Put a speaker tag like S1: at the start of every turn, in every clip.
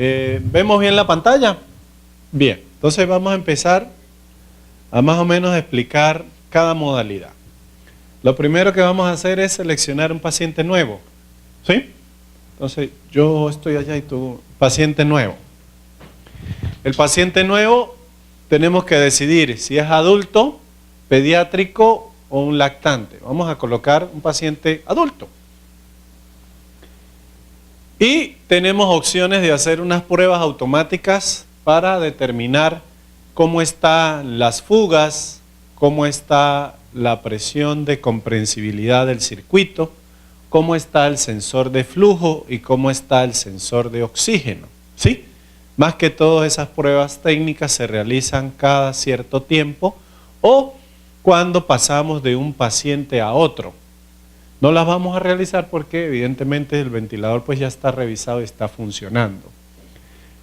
S1: ¿Vemos bien la pantalla? Bien, entonces vamos a empezar a más o menos explicar cada modalidad. Lo primero que vamos a hacer es seleccionar un paciente nuevo, ¿sí? Entonces yo estoy allá y tú, paciente nuevo. El paciente nuevo tenemos que decidir si es adulto, pediátrico o un lactante. Vamos a colocar un paciente adulto. Y tenemos opciones de hacer unas pruebas automáticas para determinar cómo están las fugas, cómo está la presión de comprensibilidad del circuito, cómo está el sensor de flujo y cómo está el sensor de oxígeno, ¿sí? Más que todo esas pruebas técnicas se realizan cada cierto tiempo o cuando pasamos de un paciente a otro. No las vamos a realizar porque evidentemente el ventilador pues ya está revisado y está funcionando.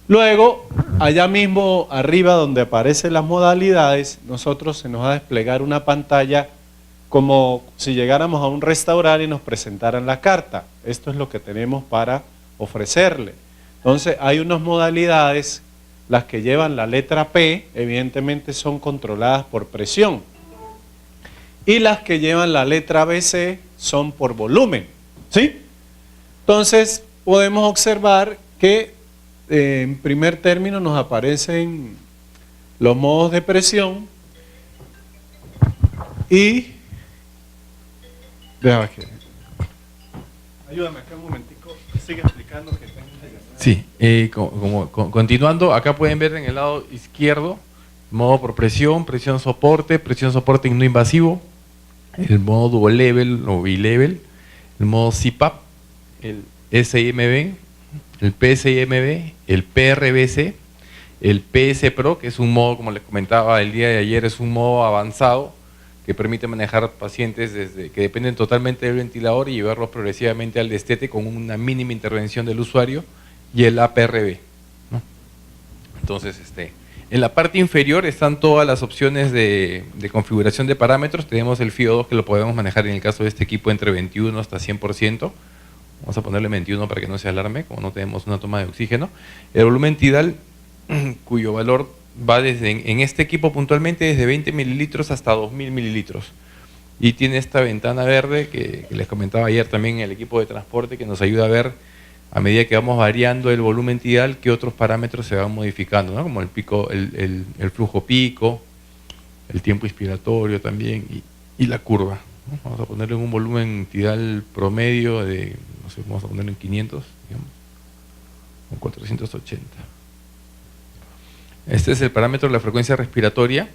S1: Luego, allá mismo arriba donde aparecen las modalidades, nosotros se nos va a desplegar una pantalla como si llegáramos a un restaurante y nos presentaran la carta. Esto es lo que tenemos para ofrecerle. Entonces hay unas modalidades, las que llevan la letra P, evidentemente son controladas por presión. Y las que llevan la letra BC son por volumen, ¿sí? Entonces podemos observar que en primer término nos aparecen los modos de presión y déjame que ayúdame acá un momentico, sigue explicando que tengo.
S2: Sí, continuando, acá pueden ver en el lado izquierdo modo por presión, presión soporte no invasivo, el modo dual level o bilevel, el modo CPAP, el SIMB, el PSIMB, el PRBC, el PS Pro, que es un modo, como les comentaba el día de ayer, es un modo avanzado que permite manejar pacientes que dependen totalmente del ventilador y llevarlos progresivamente al destete con una mínima intervención del usuario, y el APRB, ¿no? Entonces, en la parte inferior están todas las opciones de configuración de parámetros. Tenemos el FIO2 que lo podemos manejar en el caso de este equipo entre 21 hasta 100%. Vamos a ponerle 21 para que no se alarme, como no tenemos una toma de oxígeno. El volumen tidal, cuyo valor va en este equipo puntualmente desde 20 mililitros hasta 2000 mililitros. Y tiene esta ventana verde que les comentaba ayer también en el equipo de transporte, que nos ayuda a ver a medida que vamos variando el volumen tidal, que otros parámetros se van modificando, ¿no? Como el pico, el flujo pico, el tiempo inspiratorio también y la curva, ¿no? Vamos a ponerle un volumen tidal promedio de, no sé, vamos a ponerlo en 500, digamos, o 480. Este es el parámetro de la frecuencia respiratoria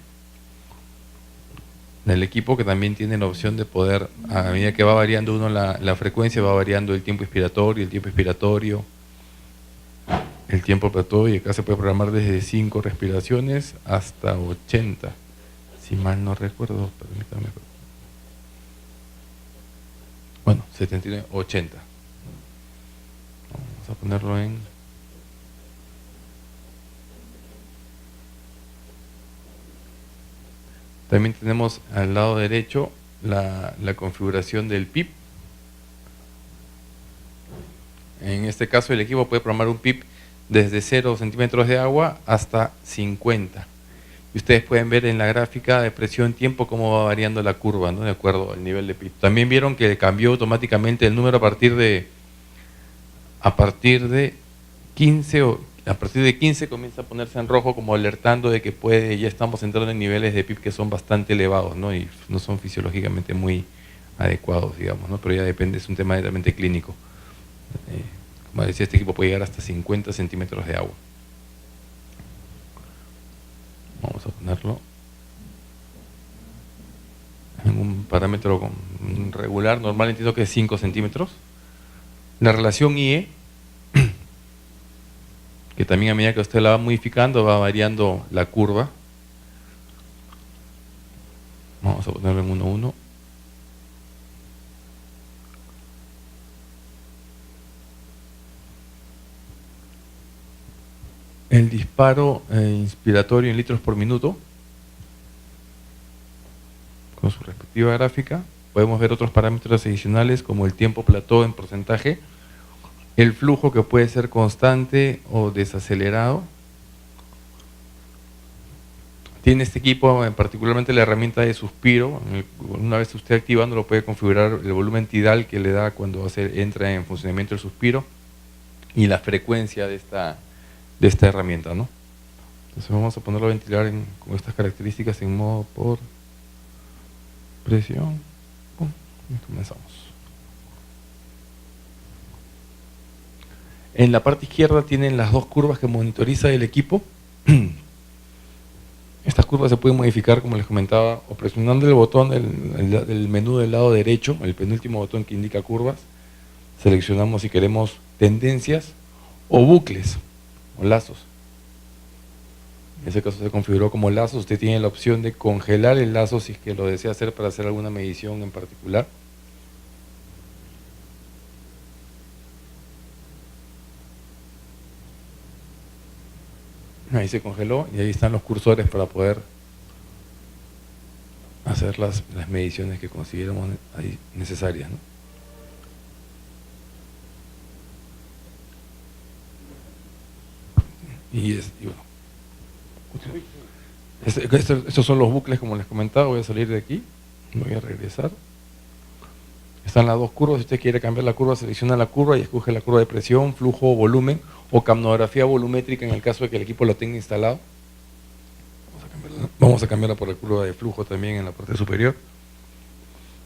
S2: del equipo, que también tiene la opción de poder, a medida que va variando uno la frecuencia, va variando el tiempo inspiratorio, el tiempo expiratorio, y acá se puede programar desde 5 respiraciones hasta 80, si mal no recuerdo, permítame. Bueno, 79, 80. Vamos a ponerlo en... También tenemos al lado derecho la configuración del PIP. En este caso el equipo puede programar un PIP desde 0 centímetros de agua hasta 50. Y ustedes pueden ver en la gráfica de presión-tiempo cómo va variando la curva, ¿no? De acuerdo al nivel de PIP. También vieron que cambió automáticamente el número a partir de 15 a partir de 15 comienza a ponerse en rojo, como alertando de que ya estamos entrando en niveles de PIP que son bastante elevados, ¿no? Y no son fisiológicamente muy adecuados, digamos, ¿no? Pero ya depende, es un tema netamente clínico. Como decía, este equipo puede llegar hasta 50 centímetros de agua. Vamos a ponerlo en un parámetro regular, normal, entiendo que es 5 centímetros. La relación IE, que también a medida que usted la va modificando va variando la curva. Vamos a ponerlo en 1.1. El disparo inspiratorio en litros por minuto, con su respectiva gráfica. Podemos ver otros parámetros adicionales como el tiempo plató en porcentaje, el flujo que puede ser constante o desacelerado. Tiene este equipo, particularmente la herramienta de suspiro. Una vez usted activándolo puede configurar el volumen tidal que le da cuando entra en funcionamiento el suspiro y la frecuencia de esta herramienta, ¿no? Entonces vamos a ponerlo a ventilar con estas características en modo por presión. ¡Pum! Y comenzamos. En la parte izquierda tienen las dos curvas que monitoriza el equipo. Estas curvas se pueden modificar, como les comentaba, o presionando el botón del menú del lado derecho, el penúltimo botón que indica curvas. Seleccionamos si queremos tendencias o bucles o lazos. En ese caso se configuró como lazos. Usted tiene la opción de congelar el lazo si es que lo desea hacer para hacer alguna medición en particular. Ahí se congeló y ahí están los cursores para poder hacer las mediciones que consideramos ahí necesarias, ¿no? Y bueno, estos son los bucles, como les comentaba. Voy a salir de aquí, voy a regresar. Están las dos curvas. Si usted quiere cambiar la curva, selecciona la curva y escoge la curva de presión, flujo o volumen, o capnografía volumétrica en el caso de que el equipo lo tenga instalado. Vamos a cambiarla por la curva de flujo también en la parte superior.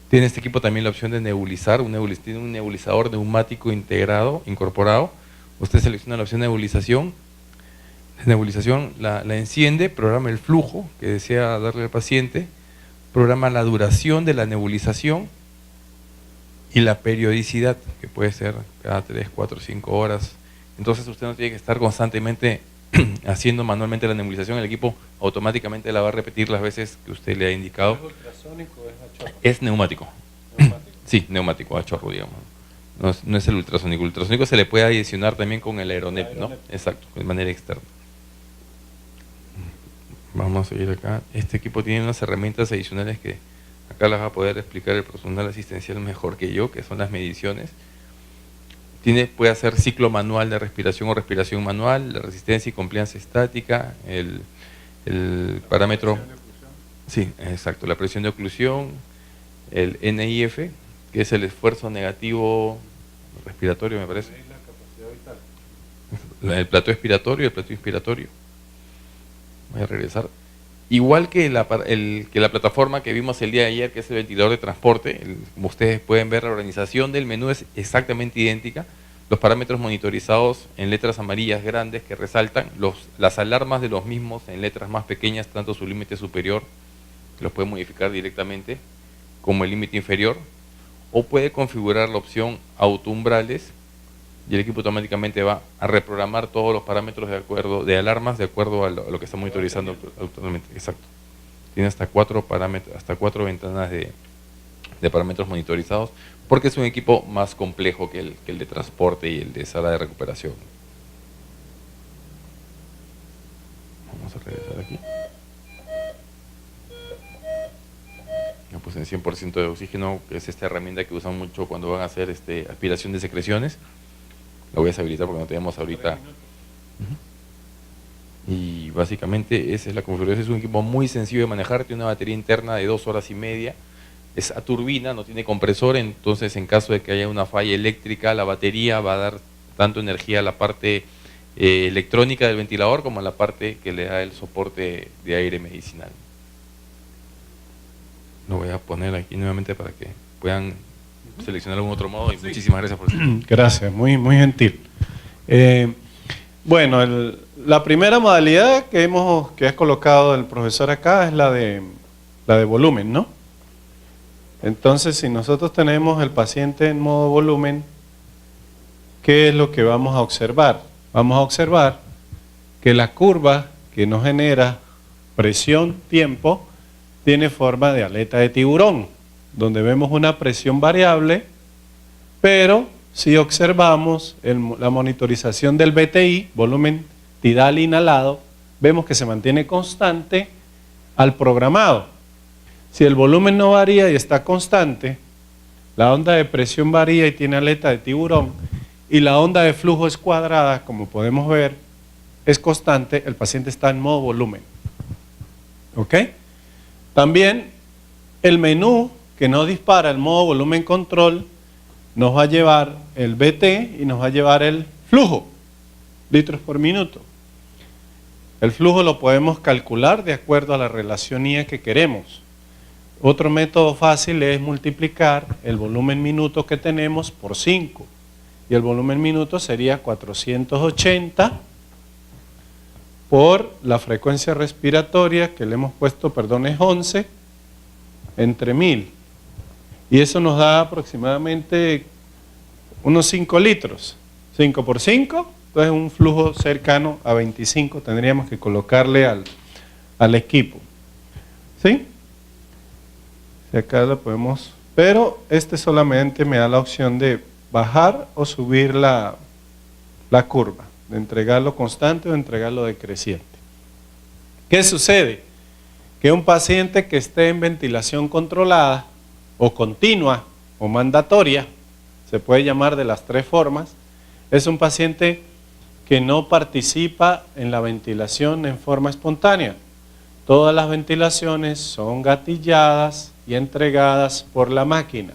S2: Tiene este equipo también la opción de nebulizar. Tiene un nebulizador neumático incorporado. Usted selecciona la opción de nebulización. La nebulización la enciende, programa el flujo que desea darle al paciente, programa la duración de la nebulización y la periodicidad, que puede ser cada 3, 4, 5 horas. Entonces usted no tiene que estar constantemente haciendo manualmente la nebulización. El equipo automáticamente la va a repetir las veces que usted le ha indicado.
S1: ¿Es ultrasónico o es a chorro?
S2: Es neumático. Sí, neumático, a chorro, digamos. No es el ultrasónico. El ultrasónico se le puede adicionar también con el aeronep, ¿no? Exacto, de manera externa. Vamos a seguir acá. Este equipo tiene unas herramientas adicionales que acá las va a poder explicar el personal asistencial mejor que yo, que son las mediciones. Puede hacer ciclo manual de respiración o respiración manual, la resistencia y compliance estática, el parámetro. Sí, exacto, la presión de oclusión, el NIF, que es el esfuerzo negativo respiratorio, me parece. El plato expiratorio y el plato inspiratorio. Voy a regresar. Igual que la plataforma que vimos el día de ayer, que es el ventilador de transporte, como ustedes pueden ver, la organización del menú es exactamente idéntica. Los parámetros monitorizados en letras amarillas grandes que resaltan, las alarmas de los mismos en letras más pequeñas, tanto su límite superior, que los puede modificar directamente, como el límite inferior, o puede configurar la opción autoumbrales, y el equipo automáticamente va a reprogramar todos los parámetros de alarmas de acuerdo a lo que está monitorizando automáticamente. Exacto. Tiene hasta 4 ventanas de parámetros monitorizados, porque es un equipo más complejo que el de transporte y el de sala de recuperación. Vamos a regresar aquí. Pues en 100% de oxígeno, que es esta herramienta que usan mucho cuando van a hacer aspiración de secreciones. La voy a deshabilitar porque no tenemos ahorita. Y básicamente esa es la configuración. Es un equipo muy sencillo de manejar, tiene una batería interna de 2 horas y media, es a turbina, no tiene compresor, entonces en caso de que haya una falla eléctrica, la batería va a dar tanto energía a la parte electrónica del ventilador como a la parte que le da el soporte de aire medicinal. Lo voy a poner aquí nuevamente para que puedan seleccionar algún otro modo y muchísimas gracias por eso.
S1: Gracias, muy gentil. Bueno, la primera modalidad que ha colocado el profesor acá es la de volumen, ¿no? Entonces, si nosotros tenemos el paciente en modo volumen, ¿qué es lo que vamos a observar? Vamos a observar que la curva que nos genera presión-tiempo tiene forma de aleta de tiburón, donde vemos una presión variable, pero si observamos la monitorización del BTI, volumen tidal inhalado, vemos que se mantiene constante al programado. Si el volumen no varía y está constante, la onda de presión varía y tiene aleta de tiburón, y la onda de flujo es cuadrada, como podemos ver, es constante, el paciente está en modo volumen. ¿Ok? También el menú que nos dispara el modo volumen control nos va a llevar el BT y nos va a llevar el flujo, litros por minuto. El flujo lo podemos calcular de acuerdo a la relación IA que queremos. Otro método fácil es multiplicar el volumen minuto que tenemos por 5. Y el volumen minuto sería 480 por la frecuencia respiratoria que le hemos puesto, perdón, es 11, entre 1000. Y eso nos da aproximadamente unos 5 litros. 5 por 5, entonces un flujo cercano a 25 tendríamos que colocarle al equipo. ¿Sí? Si acá lo podemos, pero este solamente me da la opción de bajar o subir la curva, de entregarlo constante o entregarlo decreciente. ¿Qué sucede? Que un paciente que esté en ventilación controlada o continua o mandatoria, se puede llamar de las 3 formas, es un paciente que no participa en la ventilación en forma espontánea. Todas las ventilaciones son gatilladas y entregadas por la máquina,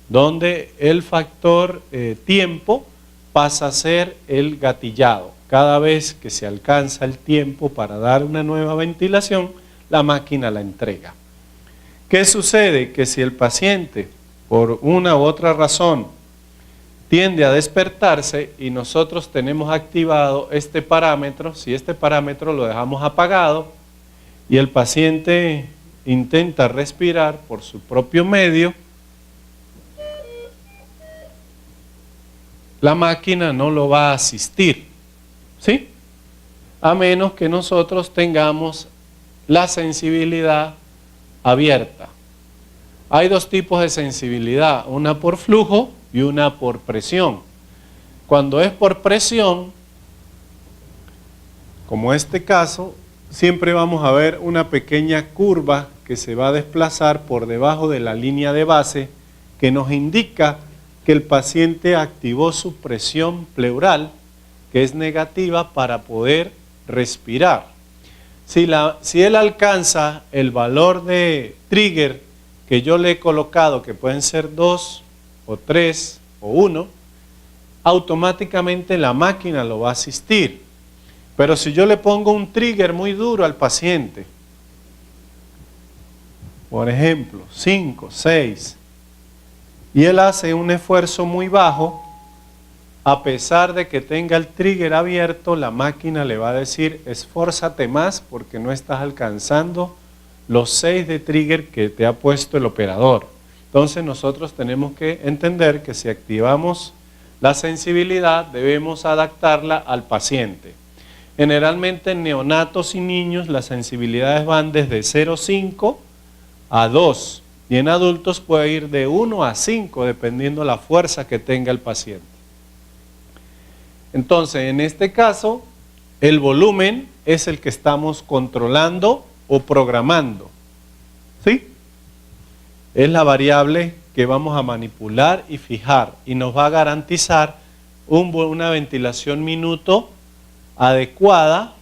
S1: donde el factor tiempo pasa a ser el gatillado. Cada vez que se alcanza el tiempo para dar una nueva ventilación, la máquina la entrega. ¿Qué sucede? Que si el paciente, por una u otra razón, tiende a despertarse y nosotros tenemos activado este parámetro, si este parámetro lo dejamos apagado y el paciente intenta respirar por su propio medio, la máquina no lo va a asistir, ¿sí? A menos que nosotros tengamos la sensibilidad abierta. Hay 2 tipos de sensibilidad, una por flujo y una por presión. Cuando es por presión, como este caso, siempre vamos a ver una pequeña curva que se va a desplazar por debajo de la línea de base que nos indica que el paciente activó su presión pleural, que es negativa para poder respirar. Si él alcanza el valor de trigger que yo le he colocado, que pueden ser 2 o 3 o 1, automáticamente la máquina lo va a asistir. Pero si yo le pongo un trigger muy duro al paciente, por ejemplo, 5, 6, y él hace un esfuerzo muy bajo, a pesar de que tenga el trigger abierto, la máquina le va a decir, esfórzate más porque no estás alcanzando los 6 de trigger que te ha puesto el operador. Entonces nosotros tenemos que entender que si activamos la sensibilidad, debemos adaptarla al paciente. Generalmente en neonatos y niños las sensibilidades van desde 0,5 a 2 y en adultos puede ir de 1 a 5 dependiendo la fuerza que tenga el paciente. Entonces en este caso el volumen es el que estamos controlando o programando, ¿sí? Es la variable que vamos a manipular y fijar y nos va a garantizar una ventilación minuto adecuada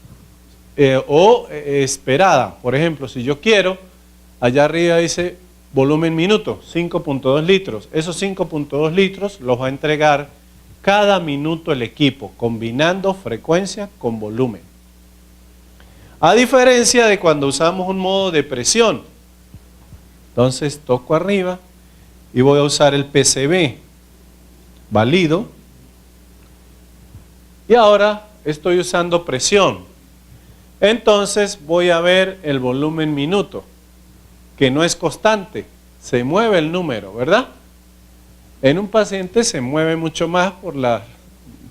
S1: o esperada. Por ejemplo, si yo quiero, allá arriba dice volumen minuto, 5.2 litros. Esos 5.2 litros los va a entregar cada minuto el equipo, combinando frecuencia con volumen. A diferencia de cuando usamos un modo de presión. Entonces toco arriba y voy a usar el PCB, valido. Y ahora estoy usando presión. Entonces voy a ver el volumen minuto, que no es constante, se mueve el número, ¿verdad? En un paciente se mueve mucho más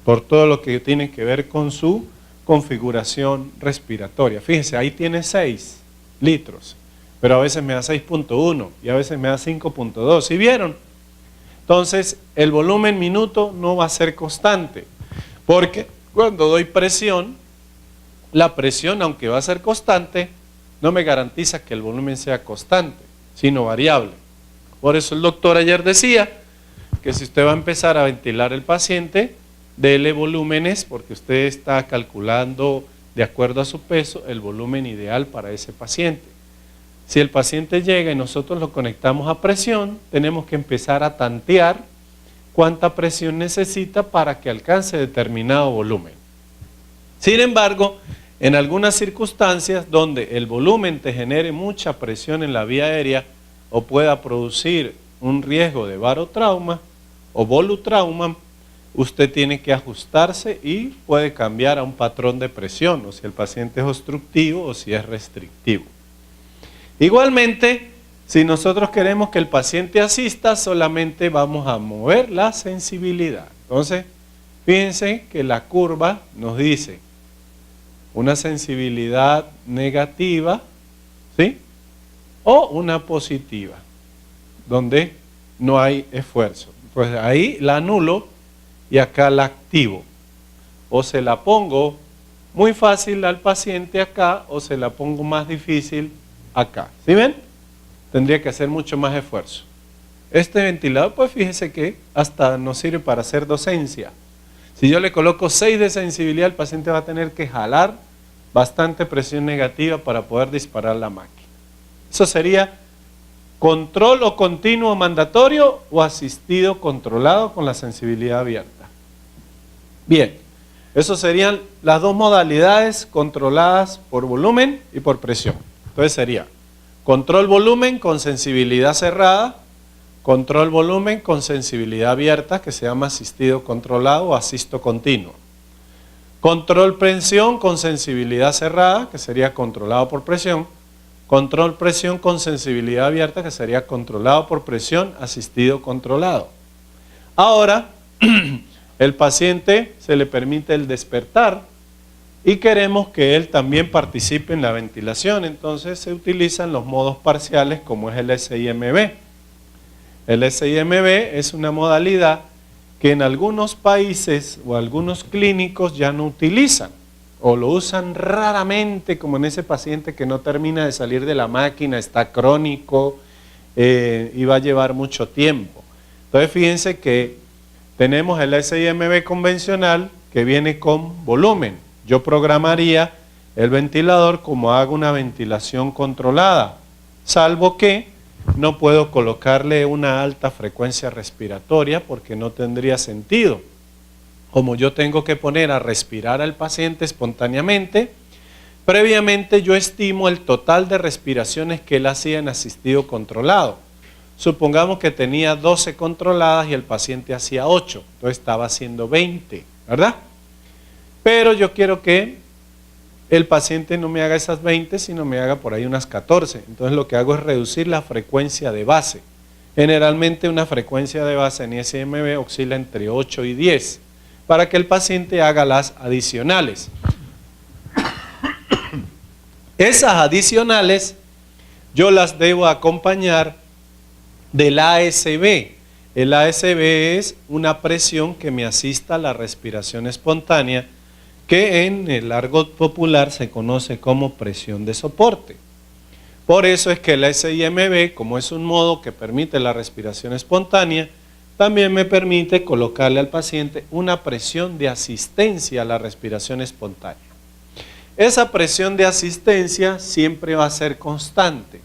S1: por todo lo que tiene que ver con su configuración respiratoria. Fíjense, ahí tiene 6 litros, pero a veces me da 6.1 y a veces me da 5.2. ¿Sí vieron? Entonces, el volumen minuto no va a ser constante, porque cuando doy presión, la presión, aunque va a ser constante, no me garantiza que el volumen sea constante, sino variable. Por eso el doctor ayer decía que si usted va a empezar a ventilar el paciente, dele volúmenes porque usted está calculando de acuerdo a su peso el volumen ideal para ese paciente. Si el paciente llega y nosotros lo conectamos a presión, tenemos que empezar a tantear cuánta presión necesita para que alcance determinado volumen. Sin embargo, en algunas circunstancias donde el volumen te genere mucha presión en la vía aérea o pueda producir un riesgo de barotrauma o volutrauma, usted tiene que ajustarse y puede cambiar a un patrón de presión, o si el paciente es obstructivo o si es restrictivo. Igualmente, si nosotros queremos que el paciente asista, solamente vamos a mover la sensibilidad. Entonces, fíjense que la curva nos dice una sensibilidad negativa, ¿sí? O una positiva, donde no hay esfuerzo. Pues ahí la anulo y acá la activo. O se la pongo muy fácil al paciente acá o se la pongo más difícil acá. ¿Sí ven? Tendría que hacer mucho más esfuerzo. Este ventilador, pues fíjese que hasta nos sirve para hacer docencia. Si yo le coloco 6 de sensibilidad, el paciente va a tener que jalar bastante presión negativa para poder disparar la máquina. Eso sería control o continuo mandatorio o asistido controlado con la sensibilidad abierta. Bien, eso serían las dos modalidades controladas por volumen y por presión. Entonces sería control volumen con sensibilidad cerrada, control volumen con sensibilidad abierta, que se llama asistido controlado o asisto continuo. Control presión con sensibilidad cerrada, que sería controlado por presión. Control presión con sensibilidad abierta, que sería controlado por presión, asistido controlado. Ahora, el paciente se le permite el despertar y queremos que él también participe en la ventilación. Entonces se utilizan los modos parciales como es el SIMB. El SIMB es una modalidad que en algunos países o algunos clínicos ya no utilizan o lo usan raramente, como en ese paciente que no termina de salir de la máquina, está crónico y va a llevar mucho tiempo. Entonces fíjense que tenemos el SIMB convencional que viene con volumen. Yo programaría el ventilador como hago una ventilación controlada, salvo que no puedo colocarle una alta frecuencia respiratoria porque no tendría sentido. Como yo tengo que poner a respirar al paciente espontáneamente, previamente yo estimo el total de respiraciones que él hacía en asistido controlado. Supongamos que tenía 12 controladas y el paciente hacía 8, entonces estaba haciendo 20, ¿verdad? Pero yo quiero que el paciente no me haga esas 20, sino me haga por ahí unas 14. Entonces lo que hago es reducir la frecuencia de base. Generalmente una frecuencia de base en ISMB oscila entre 8 y 10, para que el paciente haga las adicionales. Esas adicionales yo las debo acompañar del ASB. El ASB es una presión que me asista a la respiración espontánea, que en el argot popular se conoce como presión de soporte. Por eso es que el SIMB, como es un modo que permite la respiración espontánea, también me permite colocarle al paciente una presión de asistencia a la respiración espontánea. Esa presión de asistencia siempre va a ser constante.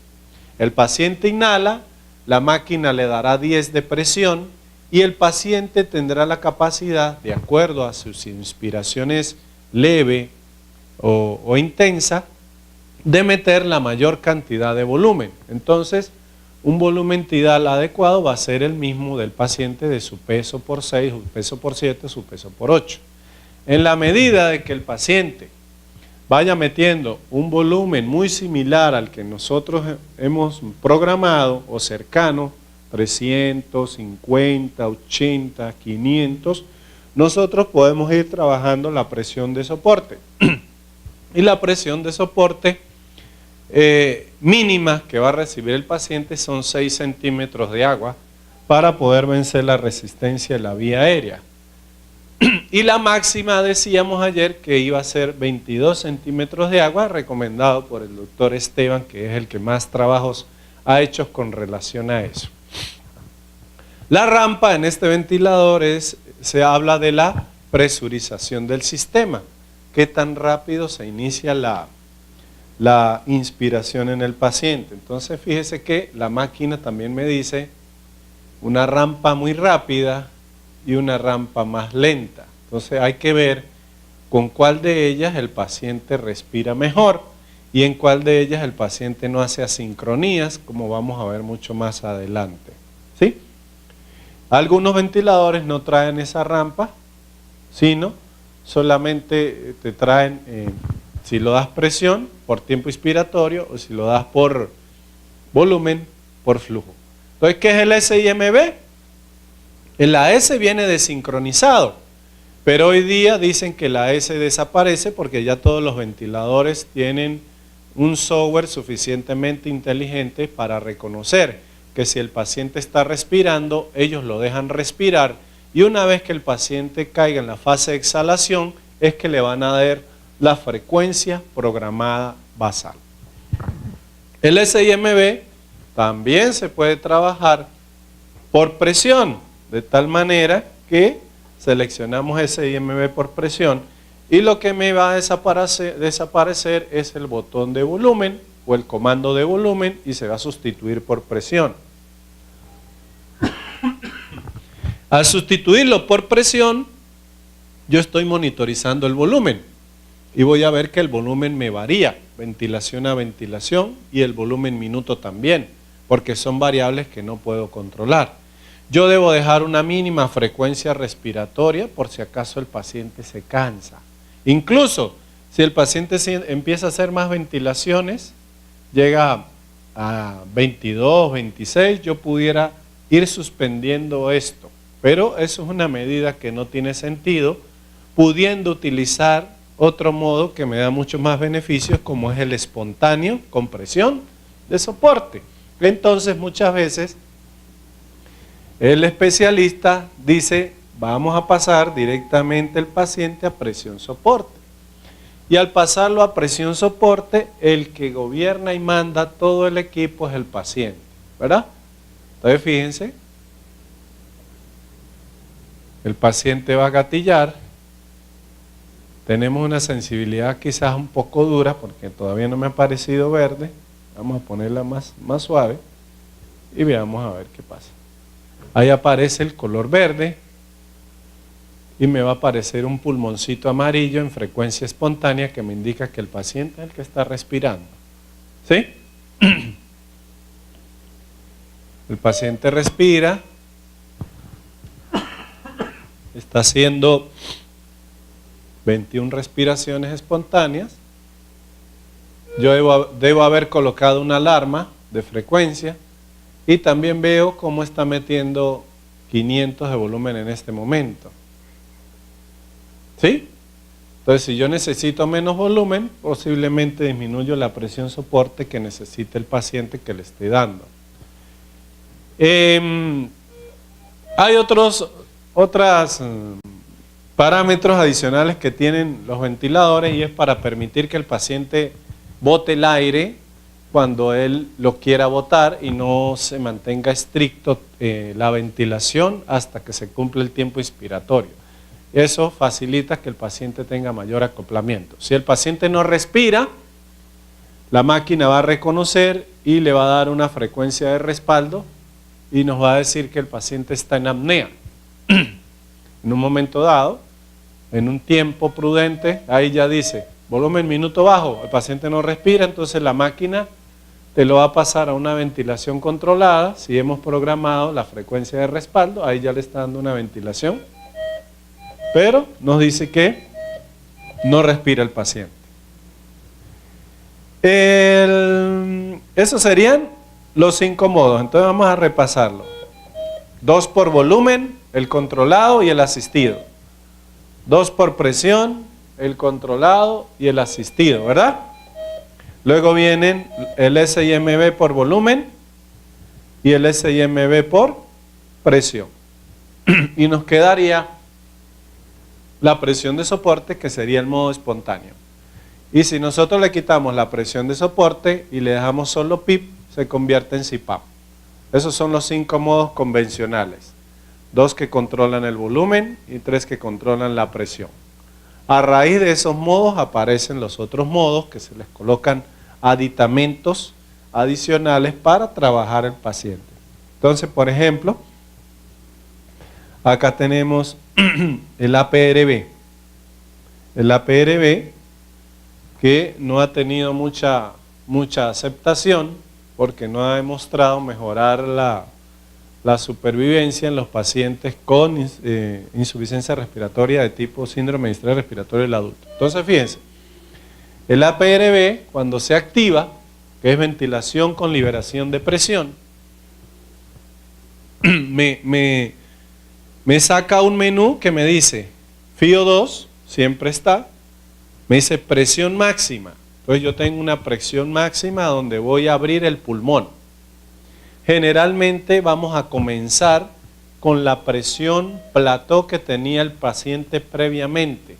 S1: El paciente inhala, la máquina le dará 10 de presión y el paciente tendrá la capacidad, de acuerdo a sus inspiraciones leve o intensa, de meter la mayor cantidad de volumen. Entonces, un volumen tidal adecuado va a ser el mismo del paciente de su peso por 6, su peso por 7, su peso por 8. En la medida de que el paciente vaya metiendo un volumen muy similar al que nosotros hemos programado o cercano, 350, 80, 500, nosotros podemos ir trabajando la presión de soporte. Y la presión de soporte mínima que va a recibir el paciente son 6 centímetros de agua para poder vencer la resistencia de la vía aérea. Y la máxima decíamos ayer que iba a ser 22 centímetros de agua, recomendado por el doctor Esteban, que es el que más trabajos ha hecho con relación a eso. La rampa en este ventilador se habla de la presurización del sistema. ¿Qué tan rápido se inicia la inspiración en el paciente? Entonces fíjese que la máquina también me dice una rampa muy rápida y una rampa más lenta. Entonces hay que ver con cuál de ellas el paciente respira mejor y en cuál de ellas el paciente no hace asincronías, como vamos a ver mucho más adelante. ¿Sí? Algunos ventiladores no traen esa rampa, sino solamente te traen, si lo das presión, por tiempo inspiratorio, o si lo das por volumen, por flujo. Entonces, ¿qué es el SIMB? El AS viene desincronizado, pero hoy día dicen que la S desaparece porque ya todos los ventiladores tienen un software suficientemente inteligente para reconocer que si el paciente está respirando, ellos lo dejan respirar y una vez que el paciente caiga en la fase de exhalación es que le van a dar la frecuencia programada basal. El SIMB también se puede trabajar por presión, de tal manera que seleccionamos SIMB por presión y lo que me va a desaparecer es el botón de volumen o el comando de volumen y se va a sustituir por presión. Al sustituirlo por presión, yo estoy monitorizando el volumen y voy a ver que el volumen me varía, ventilación a ventilación y el volumen minuto también, porque son variables que no puedo controlar. Yo debo dejar una mínima frecuencia respiratoria por si acaso el paciente se cansa. Incluso si el paciente empieza a hacer más ventilaciones, llega a 22, 26, yo pudiera ir suspendiendo esto. Pero eso es una medida que no tiene sentido, pudiendo utilizar otro modo que me da muchos más beneficios, como es el espontáneo con presión de soporte. Entonces muchas veces el especialista dice, vamos a pasar directamente el paciente a presión soporte. Y al pasarlo a presión soporte, el que gobierna y manda todo el equipo es el paciente, ¿verdad? Entonces fíjense, el paciente va a gatillar, tenemos una sensibilidad quizás un poco dura porque todavía no me ha parecido verde, vamos a ponerla más suave y veamos a ver qué pasa. Ahí aparece el color verde y me va a aparecer un pulmoncito amarillo en frecuencia espontánea que me indica que el paciente es el que está respirando. ¿Sí? El paciente respira, está haciendo 21 respiraciones espontáneas. Yo debo haber colocado una alarma de frecuencia y también veo cómo está metiendo 500 de volumen en este momento. ¿Sí? Entonces, si yo necesito menos volumen, posiblemente disminuyo la presión soporte que necesite el paciente que le esté dando. Hay otros parámetros adicionales que tienen los ventiladores y es para permitir que el paciente bote el aire cuando él lo quiera botar y no se mantenga estricto la ventilación hasta que se cumpla el tiempo inspiratorio. Eso facilita que el paciente tenga mayor acoplamiento. Si el paciente no respira, la máquina va a reconocer y le va a dar una frecuencia de respaldo y nos va a decir que el paciente está en apnea. En un momento dado, en un tiempo prudente, ahí ya dice, volumen minuto bajo, el paciente no respira, entonces la máquina te lo va a pasar a una ventilación controlada. Si hemos programado la frecuencia de respaldo, ahí ya le está dando una ventilación, pero nos dice que no respira el paciente. Esos serían los 5 modos, entonces vamos a repasarlo. 2 por volumen, el controlado y el asistido. 2 por presión, el controlado y el asistido, ¿verdad? Luego vienen el SIMB por volumen y el SIMB por presión. Y nos quedaría la presión de soporte, que sería el modo espontáneo. Y si nosotros le quitamos la presión de soporte y le dejamos solo PIP, se convierte en CPAP. Esos son los 5 modos convencionales. 2 que controlan el volumen y 3 que controlan la presión. A raíz de esos modos aparecen los otros modos que se les colocan aditamentos adicionales para trabajar el paciente. Entonces, por ejemplo, acá tenemos el APRB. El APRB que no ha tenido mucha aceptación porque no ha demostrado mejorar la supervivencia en los pacientes con insuficiencia respiratoria de tipo síndrome de distrés respiratorio del adulto. Entonces, fíjense, el APRB cuando se activa, que es ventilación con liberación de presión, me saca un menú que me dice FiO2, siempre está, me dice presión máxima. Entonces yo tengo una presión máxima donde voy a abrir el pulmón. Generalmente vamos a comenzar con la presión plató que tenía el paciente previamente.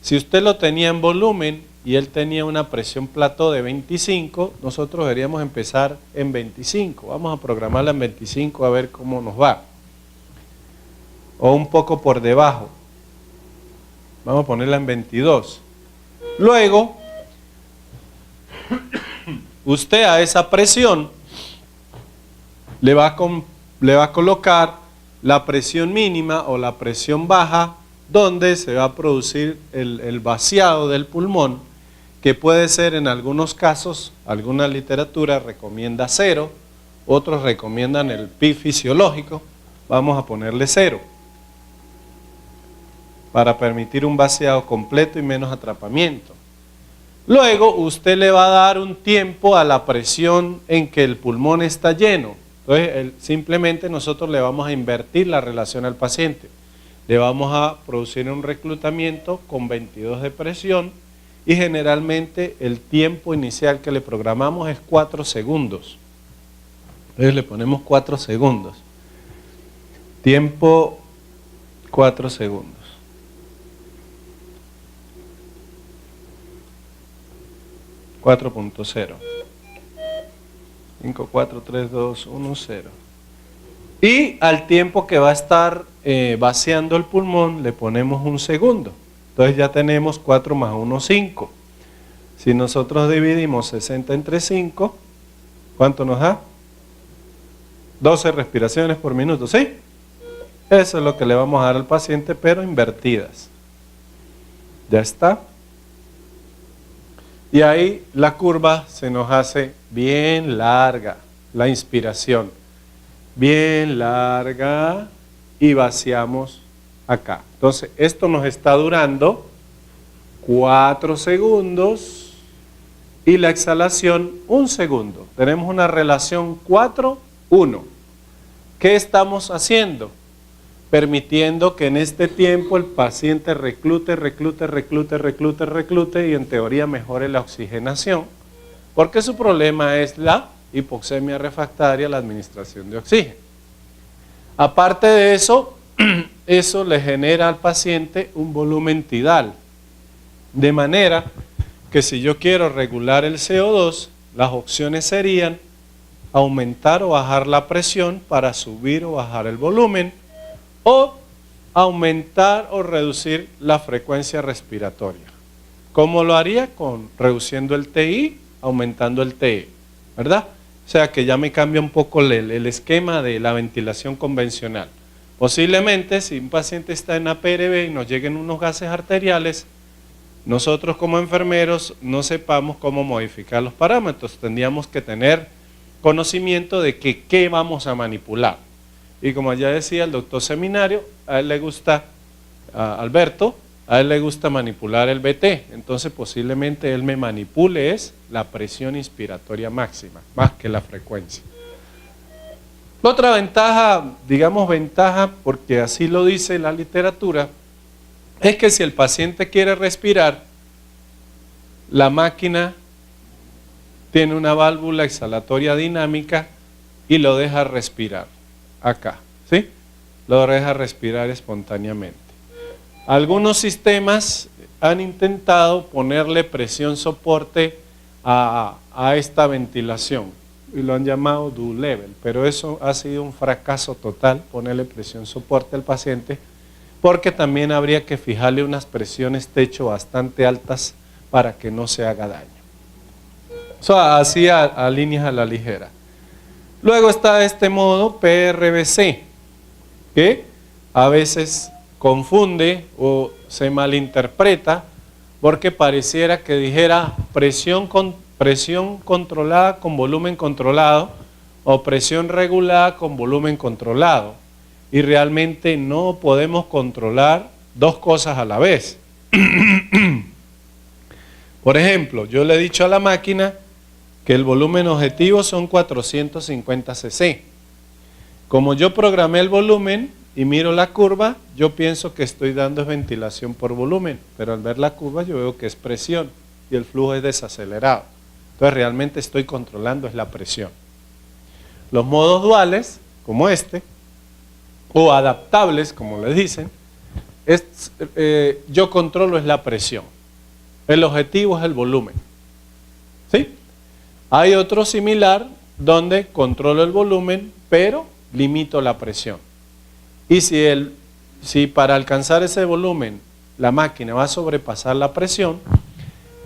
S1: Si usted lo tenía en volumen y él tenía una presión plató de 25, nosotros deberíamos empezar en 25. Vamos a programarla en 25 a ver cómo nos va. O un poco por debajo. Vamos a ponerla en 22. Luego, usted a esa presión le va a colocar la presión mínima o la presión baja, donde se va a producir el vaciado del pulmón, que puede ser en algunos casos, alguna literatura recomienda 0, otros recomiendan el pi fisiológico, vamos a ponerle 0, para permitir un vaciado completo y menos atrapamiento. Luego usted le va a dar un tiempo a la presión en que el pulmón está lleno. Entonces simplemente nosotros le vamos a invertir la relación al paciente. Le vamos a producir un reclutamiento con 22 de presión y generalmente el tiempo inicial que le programamos es 4 segundos. Entonces le ponemos 4 segundos. Tiempo 4 segundos. 4.0. 5, 4, 3, 2, 1, 0. Y al tiempo que va a estar vaciando el pulmón le ponemos 1 segundo. Entonces ya tenemos 4 más 1, 5. Si nosotros dividimos 60 entre 5, ¿cuánto nos da? 12 respiraciones por minuto, ¿sí? Eso es lo que le vamos a dar al paciente, pero invertidas. Ya está. Y ahí la curva se nos hace bien larga, la inspiración. Bien larga y vaciamos acá. Entonces, esto nos está durando 4 segundos y la exhalación 1 segundo. Tenemos una relación 4, 1. ¿Qué estamos haciendo? Permitiendo que en este tiempo el paciente reclute y en teoría mejore la oxigenación, porque su problema es la hipoxemia refractaria a la administración de oxígeno. Aparte de eso, eso le genera al paciente un volumen tidal, de manera que si yo quiero regular el CO2, las opciones serían aumentar o bajar la presión para subir o bajar el volumen, o aumentar o reducir la frecuencia respiratoria. ¿Cómo lo haría? Reduciendo el TI, aumentando el TE, ¿verdad? O sea que ya me cambia un poco el esquema de la ventilación convencional. Posiblemente si un paciente está en APRB y nos lleguen unos gases arteriales, nosotros como enfermeros no sepamos cómo modificar los parámetros. Tendríamos que tener conocimiento de qué vamos a manipular. Y como ya decía el doctor Seminario, a él le gusta, a Alberto, a él le gusta manipular el BT, entonces posiblemente él me manipule es la presión inspiratoria máxima, más que la frecuencia. Otra ventaja, digamos ventaja, porque así lo dice la literatura, es que si el paciente quiere respirar, la máquina tiene una válvula exhalatoria dinámica y lo deja respirar. Acá, ¿sí? Lo deja respirar espontáneamente. Algunos sistemas han intentado ponerle presión soporte a esta ventilación. y lo han llamado dual level, pero eso ha sido un fracaso total, ponerle presión soporte al paciente, porque también habría que fijarle unas presiones techo bastante altas para que no se haga daño. Eso así a líneas a la ligera. Luego está este modo PRBC, que a veces confunde o se malinterpreta porque pareciera que dijera presión controlada con volumen controlado o presión regulada con volumen controlado. Y realmente no podemos controlar dos cosas a la vez. Por ejemplo, yo le he dicho a la máquina que el volumen objetivo son 450 cc. Como yo programé el volumen y miro la curva, yo pienso que estoy dando ventilación por volumen, pero al ver la curva yo veo que es presión y el flujo es desacelerado. Entonces realmente estoy controlando es la presión. Los modos duales, como este, o adaptables, como le dicen, yo controlo es la presión. El objetivo es el volumen. ¿Sí? Hay otro similar donde controlo el volumen, pero limito la presión. Y si para alcanzar ese volumen la máquina va a sobrepasar la presión,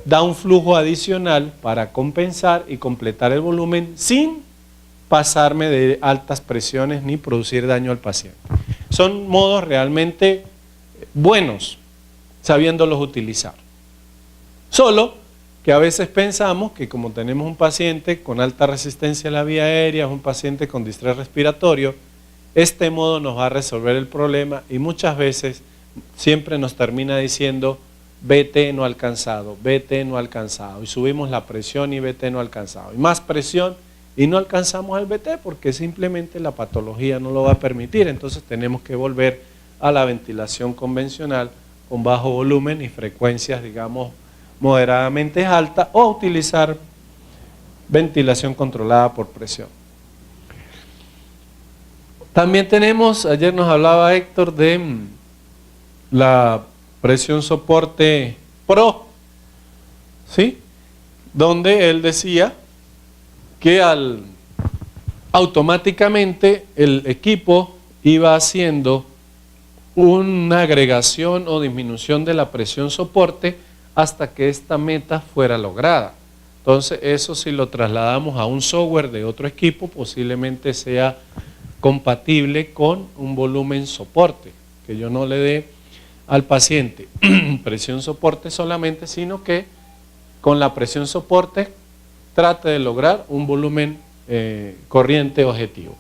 S1: da un flujo adicional para compensar y completar el volumen sin pasarme de altas presiones ni producir daño al paciente. Son modos realmente buenos, sabiéndolos utilizar. Solo que a veces pensamos que como tenemos un paciente con alta resistencia a la vía aérea, un paciente con distrés respiratorio, este modo nos va a resolver el problema y muchas veces siempre nos termina diciendo BT no alcanzado, BT no alcanzado, y subimos la presión y BT no alcanzado, y más presión y no alcanzamos el BT porque simplemente la patología no lo va a permitir. Entonces tenemos que volver a la ventilación convencional con bajo volumen y frecuencias, digamos, moderadamente altas, o utilizar ventilación controlada por presión. También tenemos, ayer nos hablaba Héctor de la presión soporte Pro, ¿sí? Donde él decía que automáticamente el equipo iba haciendo una agregación o disminución de la presión soporte hasta que esta meta fuera lograda. Entonces eso, si lo trasladamos a un software de otro equipo, posiblemente sea compatible con un volumen soporte, que yo no le dé al paciente presión soporte solamente, sino que con la presión soporte trate de lograr un volumen corriente objetivo.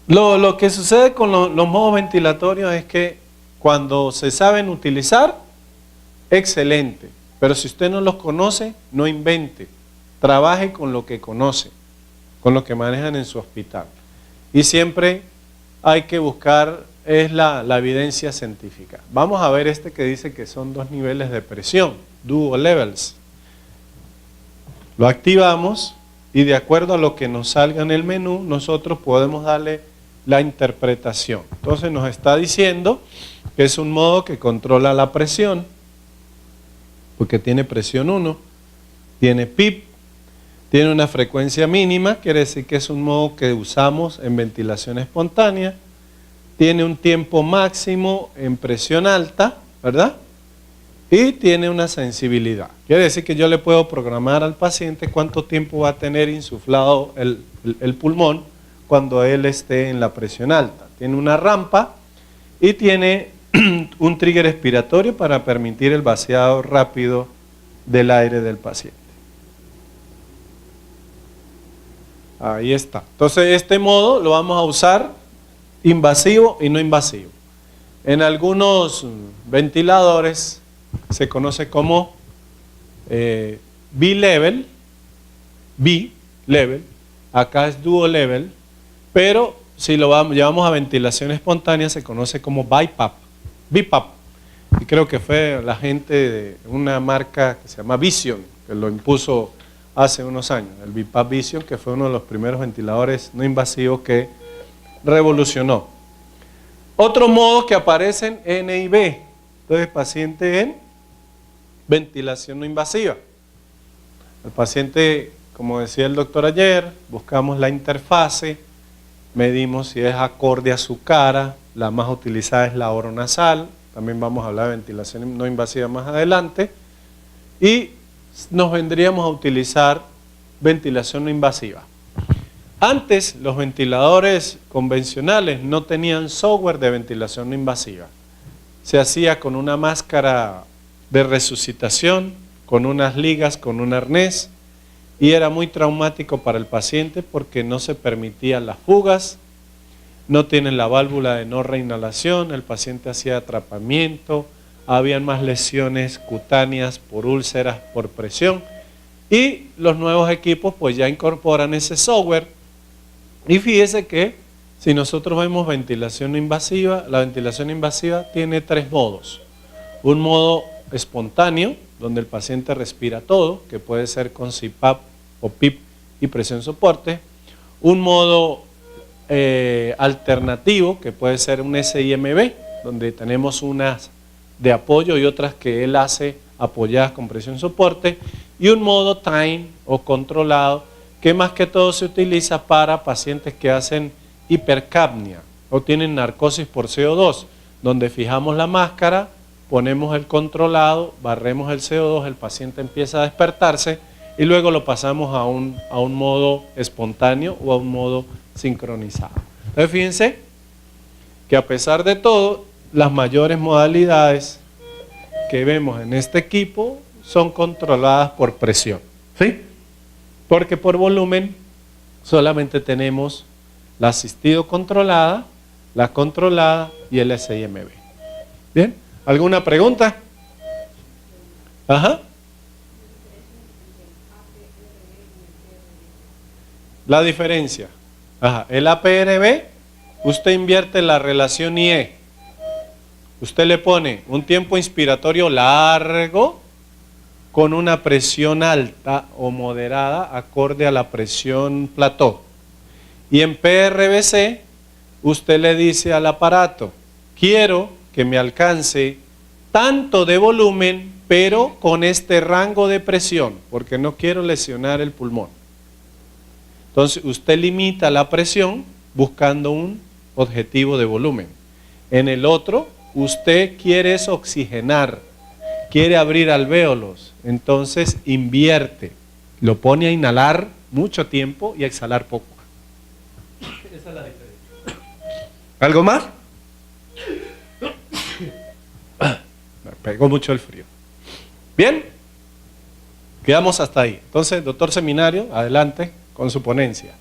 S1: Lo que sucede con los modos ventilatorios es que cuando se saben utilizar, excelente, pero si usted no los conoce, no invente, trabaje con lo que conoce, con lo que manejan en su hospital. Y siempre hay que buscar es la evidencia científica. Vamos a ver este que dice que son 2 niveles de presión, dual levels. Lo activamos y de acuerdo a lo que nos salga en el menú, nosotros podemos darle la interpretación. Entonces nos está diciendo que es un modo que controla la presión, porque tiene presión 1, tiene PIP, tiene una frecuencia mínima, quiere decir que es un modo que usamos en ventilación espontánea, tiene un tiempo máximo en presión alta, ¿verdad? Y tiene una sensibilidad. Quiere decir que yo le puedo programar al paciente cuánto tiempo va a tener insuflado el pulmón cuando él esté en la presión alta. Tiene una rampa y tiene un trigger expiratorio para permitir el vaciado rápido del aire del paciente. Ahí está. Entonces este modo lo vamos a usar invasivo y no invasivo. En algunos ventiladores se conoce como B-level, acá es dual level, pero si lo llevamos a ventilación espontánea se conoce como BiPAP. Y creo que fue la gente de una marca que se llama Vision, que lo impuso hace unos años, el BiPAP Vision, que fue uno de los primeros ventiladores no invasivos que revolucionó. Otro modo que aparecen N y B, entonces paciente en ventilación no invasiva. El paciente como decía el doctor ayer, buscamos la interfase, medimos si es acorde a su cara, la más utilizada es la oronasal, también vamos a hablar de ventilación no invasiva más adelante, y nos vendríamos a utilizar ventilación no invasiva. Antes los ventiladores convencionales no tenían software de ventilación no invasiva. Se hacía con una máscara de resucitación, con unas ligas, con un arnés, y era muy traumático para el paciente porque no se permitían las fugas, no tienen la válvula de no reinhalación, el paciente hacía atrapamiento, habían más lesiones cutáneas por úlceras, por presión, y los nuevos equipos pues ya incorporan ese software. Y fíjese que si nosotros vemos ventilación no invasiva, la ventilación invasiva tiene 3 modos. Un modo espontáneo, donde el paciente respira todo, que puede ser con CPAP o PIP y presión soporte. Un modo alternativo, que puede ser un SIMB, donde tenemos unas de apoyo y otras que él hace apoyadas con presión soporte. Y un modo time o controlado, que más que todo se utiliza para pacientes que hacen hipercapnia o tienen narcosis por CO2, donde fijamos la máscara, ponemos el controlado, barremos el CO2, el paciente empieza a despertarse y luego lo pasamos a un modo espontáneo o a un modo sincronizado. Entonces fíjense que a pesar de todo, las mayores modalidades que vemos en este equipo son controladas por presión, ¿sí? Porque por volumen solamente tenemos la asistido controlada, la controlada y el SIMB. ¿Bien? ¿Alguna pregunta? Ajá. La diferencia. Ajá. El APRB, usted invierte la relación IE. Usted le pone un tiempo inspiratorio largo con una presión alta o moderada acorde a la presión plató. Y en PRBC, usted le dice al aparato, quiero que me alcance tanto de volumen, pero con este rango de presión, porque no quiero lesionar el pulmón. Entonces, usted limita la presión buscando un objetivo de volumen. En el otro, usted quiere oxigenar, quiere abrir alvéolos, entonces invierte, lo pone a inhalar mucho tiempo y a exhalar poco. Esa es la diferencia. ¿Algo más? Me pegó mucho el frío. Bien, quedamos hasta ahí. Entonces, doctor Seminario, adelante con su ponencia.